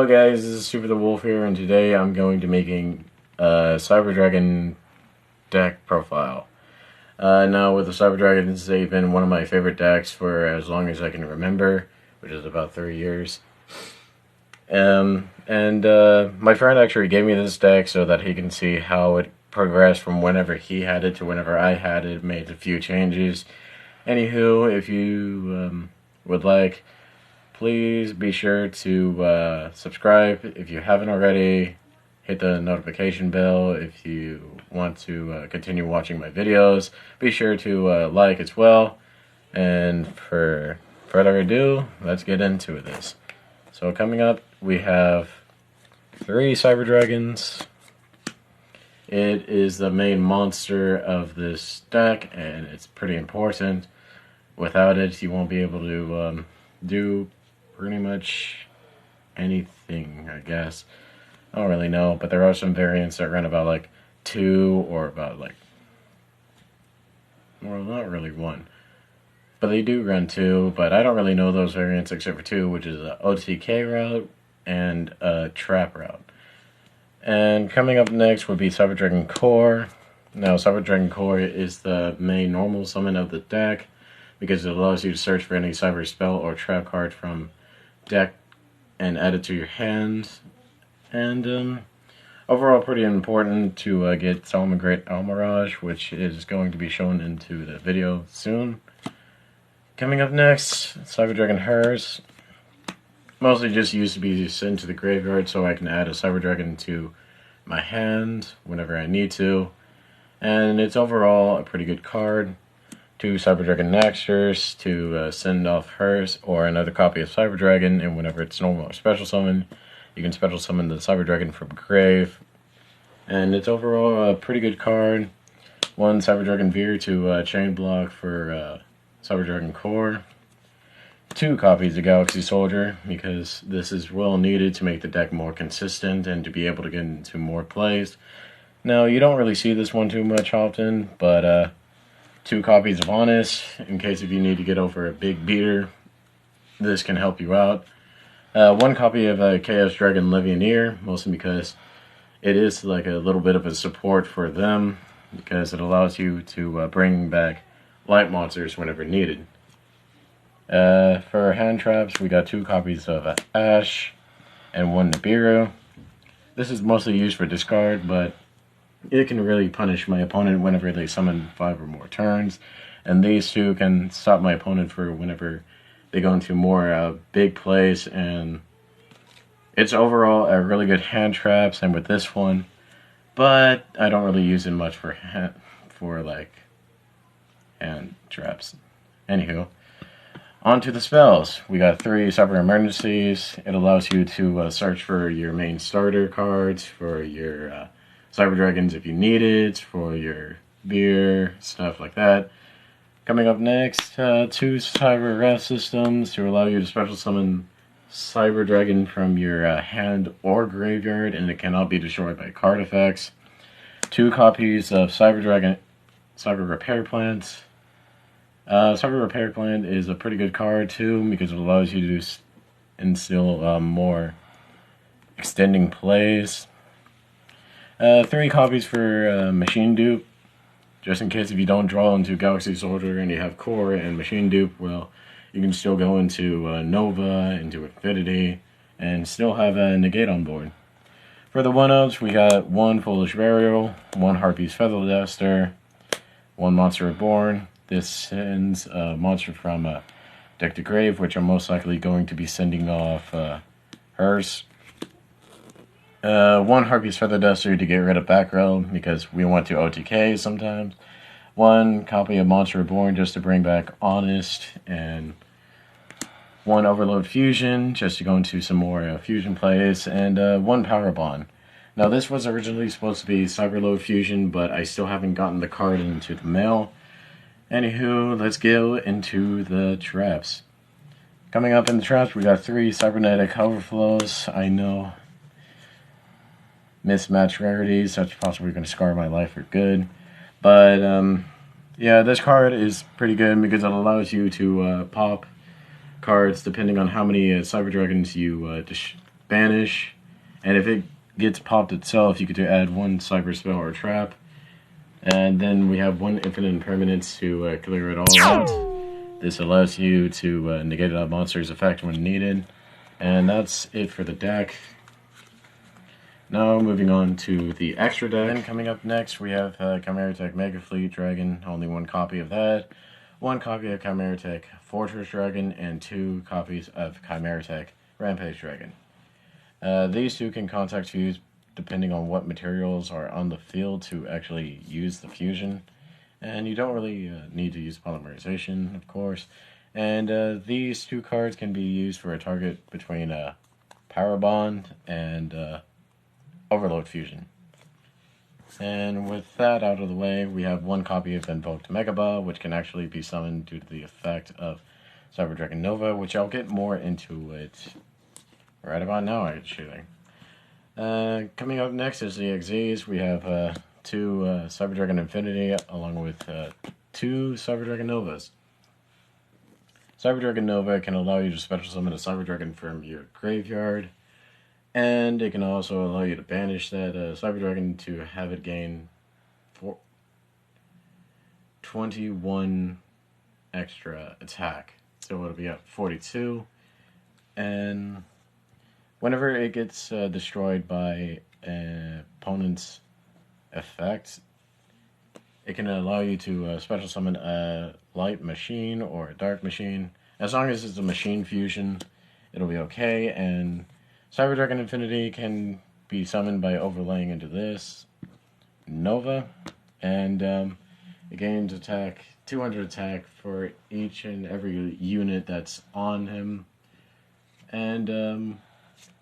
Hello guys, this is Super the Wolf here, and today I'm going to making a Cyber Dragon deck profile. Now with the Cyber Dragons, they've been one of my favorite decks for as long as I can remember, which is about 3 years. My friend actually gave me this deck so that he can see how it progressed from whenever he had it to whenever I had it, made a few changes. Anywho, if you would like, please be sure to subscribe if you haven't already. Hit the notification bell if you want to continue watching my videos. Be sure to like as well. And for further ado, let's get into this. So coming up, we have 3 Cyber Dragons. It is the main monster of this deck, and it's pretty important. Without it, you won't be able to do pretty much anything, I guess. I don't really know, but there are some variants that run about like 2 or about like, well, not really 1. But they do run 2, but I don't really know those variants except for 2, which is a OTK route and a trap route. And coming up next would be Cyber Dragon Core. Now, Cyber Dragon Core is the main normal summon of the deck because it allows you to search for any cyber spell or trap card from deck and add it to your hand. And overall pretty important to get Salamangreat Almirage, which is going to be shown into the video soon. Coming up next, Cyber Dragon Hers. Mostly just used to be sent to the graveyard so I can add a Cyber Dragon to my hand whenever I need to. And it's overall a pretty good card. 2 Cyber Dragon Naxters to send off Hers or another copy of Cyber Dragon, and whenever it's normal or special summon, you can special summon the Cyber Dragon from grave. And it's overall a pretty good card. 1 Cyber Dragon Veer to chain block for Cyber Dragon Core. 2 copies of Galaxy Soldier, because this is well needed to make the deck more consistent and to be able to get into more plays. Now, you don't really see this one too much often, but 2 copies of Honest, in case if you need to get over a big beater, this can help you out. 1 copy of Chaos Dragon Legionnaire, mostly because it is like a little bit of a support for them, because it allows you to bring back light monsters whenever needed. For hand traps, we got 2 copies of Ash and 1 Nibiru. This is mostly used for discard, but it can really punish my opponent whenever they summon 5 or more turns. And these 2 can stop my opponent for whenever they go into more big plays. And it's overall a really good hand trap, same with this one. But I don't really use it much for hand traps. Anywho, on to the spells. We got 3 Cyber Emergencies. It allows you to search for your main starter cards, for your Cyber Dragons if you need it, for your beer, stuff like that. Coming up next, 2 Cyber Wrath Systems to allow you to special summon Cyber Dragon from your hand or graveyard, and it cannot be destroyed by card effects. 2 copies of Cyber Dragon, Cyber Repair Plant. Cyber Repair Plant is a pretty good card too, because it allows you to instill more extending plays. 3 copies for Machine Dupe, just in case if you don't draw into Galaxy Soldier and you have Core and Machine Dupe, well, you can still go into Nova, into Infinity, and still have a Negate on board. For the 1-ups, we got 1 Foolish Burial, 1 Harpy's Feather Duster, 1 Monster Reborn. This sends a monster from deck to grave, which I'm most likely going to be sending off Hers. 1 Harpy's Feather Duster to get rid of back row, because we want to OTK sometimes. 1 copy of Monster Reborn just to bring back Honest, and 1 Overload Fusion just to go into some more fusion plays, and 1 Power Bond. Now this was originally supposed to be Cyberload Fusion, but I still haven't gotten the card into the mail. Anywho, let's go into the traps. Coming up in the traps, we got 3 Cybernetic Overflows. I know, mismatched rarities, that's possibly going to scar my life for good. But, yeah, this card is pretty good because it allows you to pop cards depending on how many Cyber Dragons you banish, and if it gets popped itself, you could add one cyber spell or trap. And then we have one infinite impermanence to clear it all out. This allows you to negate a monster's effect when needed. And that's it for the deck. Now moving on to the extra deck. And coming up next we have Chimera Tech Mega Fleet Dragon, only one copy of that. One copy of Chimera Tech Fortress Dragon, and 2 copies of Chimera Tech Rampage Dragon. These 2 can contact fuse depending on what materials are on the field to actually use the fusion. And you don't really need to use polymerization, of course. And these 2 cards can be used for a target between Power Bond and Overload Fusion. And with that out of the way, we have 1 copy of Invoked Megaba, which can actually be summoned due to the effect of Cyber Dragon Nova, which I'll get more into it right about now, actually. Coming up next is the XZs. We have 2 Cyber Dragon Infinity, along with 2 Cyber Dragon Novas. Cyber Dragon Nova can allow you to special summon a Cyber Dragon from your graveyard, and it can also allow you to banish that Cyber Dragon to have it gain 21 extra attack. So it'll be at 42, and whenever it gets destroyed by an opponent's effect, it can allow you to special summon a light machine or a dark machine. As long as it's a machine fusion, it'll be okay. And Cyber Dragon Infinity can be summoned by overlaying into this Nova, and it gains attack, 200 attack for each and every unit that's on him. And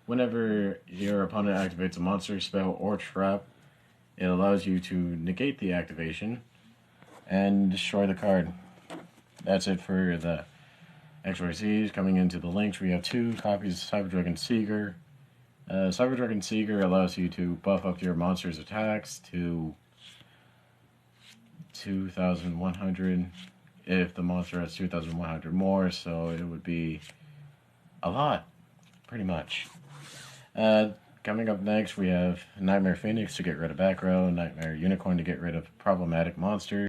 whenever your opponent activates a monster, spell, or trap, it allows you to negate the activation and destroy the card. That's it for the XYZs. Coming into the links, we have 2 copies of Cyber Dragon Seeger. Cyber Dragon Seeger allows you to buff up your monster's attacks to 2,100 if the monster has 2,100 more, so it would be a lot, pretty much. Coming up next, we have Nightmare Phoenix to get rid of back row, Nightmare Unicorn to get rid of problematic monsters.